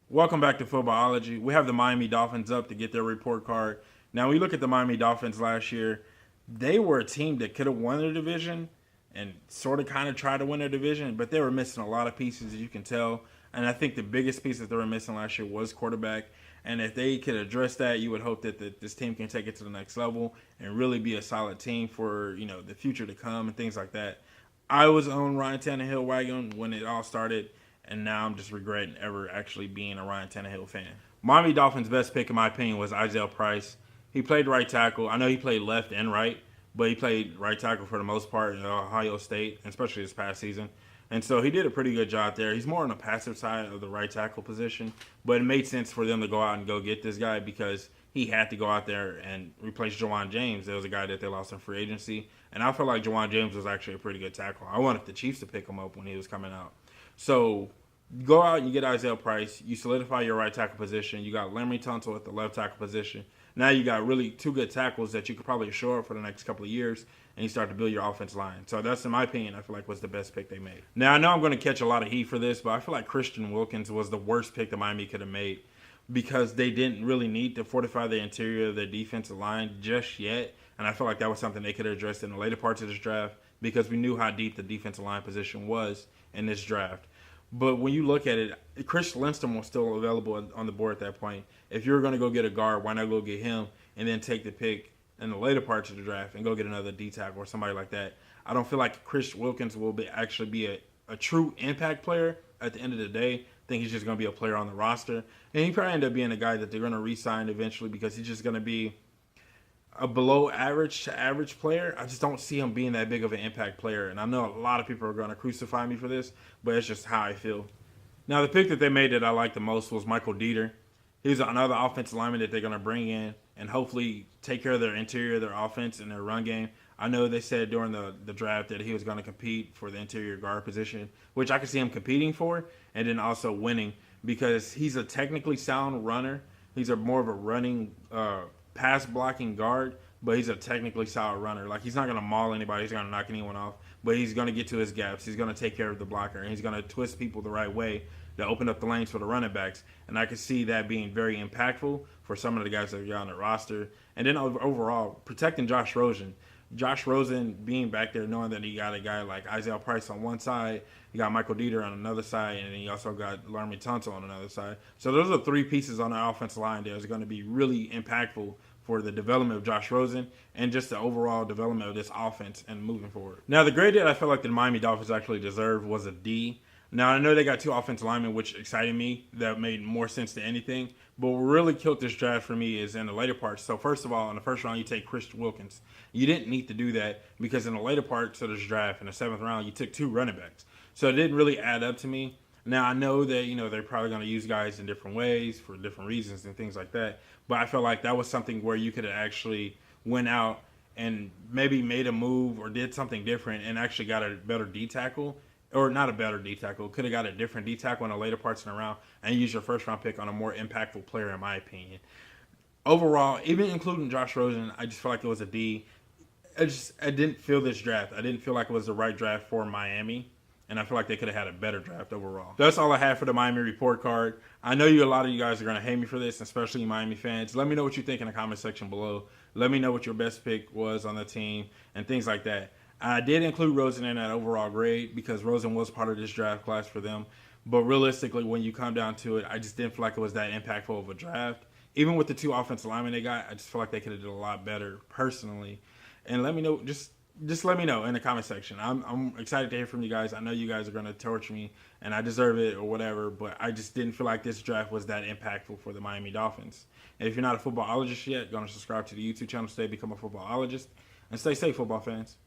Welcome back to Footballology. We have the Miami Dolphins up to get their report card. Now, we look at the Miami Dolphins last year. They were a team that could have won their division and sort of kind of tried to win their division, but they were missing a lot of pieces, as you can tell. And I think the biggest piece that they were missing last year was quarterback. And if they could address that, you would hope that this team can take it to the next level and really be a solid team for the future to come and things like that. I was on Ryan Tannehill wagon when it all started, and now I'm just regretting ever actually being a Ryan Tannehill fan. Miami Dolphins' best pick, in my opinion, was Isaiah Price. He played right tackle. I know he played left and right, but he played right tackle for the most part in Ohio State, especially this past season. And so he did a pretty good job there. He's more on the passive side of the right tackle position, but it made sense for them to go out and go get this guy because he had to go out there and replace Jawan James. There was a guy that they lost in free agency, and I felt like Jawan James was actually a pretty good tackle. I wanted the Chiefs to pick him up when he was coming out. So go out and you get Isaiah Price. You solidify your right tackle position. You got Laremy Tunsil at the left tackle position. Now you got really two good tackles that you could probably shore up for the next couple of years, and you start to build your offensive line. So that's, in my opinion, I feel like was the best pick they made. Now, I know I'm going to catch a lot of heat for this, but I feel like Christian Wilkins was the worst pick that Miami could have made because they didn't really need to fortify the interior of their defensive line just yet. And I feel like that was something they could have addressed in the later parts of this draft because we knew how deep the defensive line position was in this draft. But when you look at it, Chris Lindstrom was still available on the board at that point. If you're going to go get a guard, why not go get him and then take the pick in the later parts of the draft and go get another D-tackle or somebody like that? I don't feel like Chris Wilkins will actually be a true impact player at the end of the day. I think he's just going to be a player on the roster. And he probably end up being a guy that they're going to re-sign eventually because he's just going to be a below average to average player. I just don't see him being that big of an impact player. And I know a lot of people are going to crucify me for this, but it's just how I feel. Now, the pick that they made that I liked the most was Michael Dieter. He's another offensive lineman that they're going to bring in and hopefully take care of their interior, their offense, and their run game. I know they said during the draft that he was going to compete for the interior guard position, which I could see him competing for and then also winning because he's a technically sound runner. He's more of a running pass blocking guard, but he's a technically solid runner. Like, he's not going to maul anybody. He's going to knock anyone off, but he's going to get to his gaps. He's going to take care of the blocker, and he's going to twist people the right way to open up the lanes for the running backs. And I could see that being very impactful for some of the guys that are on the roster. And then overall, protecting Josh Rosen. Josh Rosen being back there, knowing that he got a guy like Isaiah Price on one side, you got Michael Dieter on another side, and then you also got Laremy Tunsil on another side. So those are three pieces on the offensive line that is going to be really impactful for the development of Josh Rosen and just the overall development of this offense and moving forward. Now, the grade that I felt like the Miami Dolphins actually deserved was a D. Now, I know they got two offensive linemen, which excited me. That made more sense than anything. But what really killed this draft for me is in the later parts. So, first of all, in the first round, you take Chris Wilkins. You didn't need to do that because in the later parts of this draft, in the seventh round, you took two running backs. So, it didn't really add up to me. Now, I know that, they're probably going to use guys in different ways for different reasons and things like that. But I felt like that was something where you could have actually went out and maybe made a move or did something different and actually got a better D-tackle. Or not a better D-tackle. Could have got a different D-tackle in the later parts of the round and use your first-round pick on a more impactful player, in my opinion. Overall, even including Josh Rosen, I just felt like it was a D. I didn't feel this draft. I didn't feel like it was the right draft for Miami. And I feel like they could have had a better draft overall. That's all I have for the Miami report card. I know a lot of you guys are going to hate me for this, especially Miami fans. Let me know what you think in the comment section below. Let me know what your best pick was on the team and things like that. I did include Rosen in that overall grade because Rosen was part of this draft class for them. But realistically, when you come down to it, I just didn't feel like it was that impactful of a draft. Even with the two offensive linemen they got, I just feel like they could have did a lot better personally. And let me know, just let me know in the comment section. I'm excited to hear from you guys. I know you guys are going to torch me, and I deserve it or whatever, but I just didn't feel like this draft was that impactful for the Miami Dolphins. And if you're not a footballologist yet, go and subscribe to the YouTube channel today, become a footballologist, and stay safe, football fans.